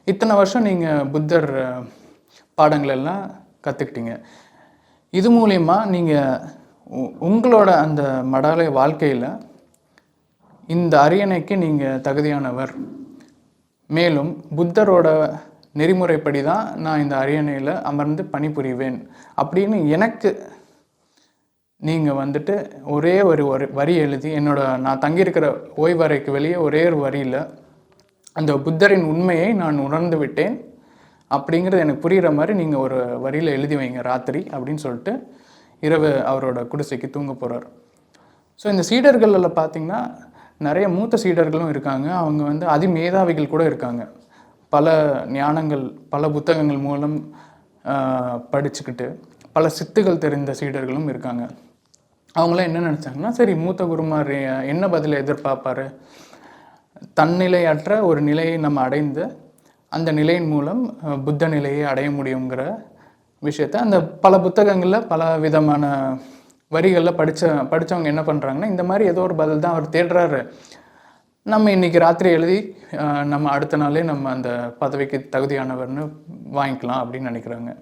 இத்தனை வருஷம் நீங்கள் புத்தர் பாடங்கள் எல்லாம் கற்றுக்கிட்டீங்க. இது மூலிமா நீங்கள் உங்களோட அந்த மடாலய வாழ்க்கையில் இந்த அரியணைக்கு நீங்கள் தகுதியானவர், மேலும் புத்தரோட நெறிமுறைப்படி தான் நான் இந்த அரியணையில் அமர்ந்து பணிபுரிவேன் அப்படின்னு எனக்கு நீங்கள் வந்துட்டு ஒரே ஒரு வரி எழுதி நான் தங்கியிருக்கிற ஓய்வறைக்கு வெளியே ஒரே ஒரு வரியில் அந்த புத்தரின் உண்மையை நான் உணர்ந்து விட்டேன் அப்படிங்கிறது எனக்கு புரிகிற மாதிரி நீங்கள் ஒரு வரியில் எழுதி வைங்க ராத்திரி அப்படின்னு சொல்லிட்டு இரவு அவரோட குடிசைக்கு தூங்க போகிறார். ஸோ இந்த சீடர்களில் பார்த்திங்கன்னா நிறைய மூத்த சீடர்களும் இருக்காங்க. அவங்க வந்து அதிமேதாவிகள் கூட இருக்காங்க. பல ஞானங்கள், பல புத்தகங்கள் மூலம் படிச்சுக்கிட்டு பல சித்துகள் தெரிந்த சீடர்களும் இருக்காங்க. அவங்களாம் என்ன நினச்சாங்கன்னா, சரி மூத்த குருமார் என்ன பதிலை எதிர்பார்ப்பார், தன்னிலையற்ற ஒரு நிலையை நம்ம அடைந்து அந்த நிலையின் மூலம் புத்த நிலையை அடைய முடியுங்கிற விஷயத்த அந்த பல புத்தகங்களில் பல விதமான வரிகளில் படித்தவங்க என்ன பண்ணுறாங்கன்னா, இந்த மாதிரி ஏதோ ஒரு பதில் தான் அவர் தேடுறாரு, நம்ம இன்றைக்கி ராத்திரி எழுதி நம்ம அடுத்த நாளே நம்ம அந்த பதவிக்கு தகுதியானவர்னு வாங்கிக்கலாம் அப்படின்னு நினைக்கிறாங்க.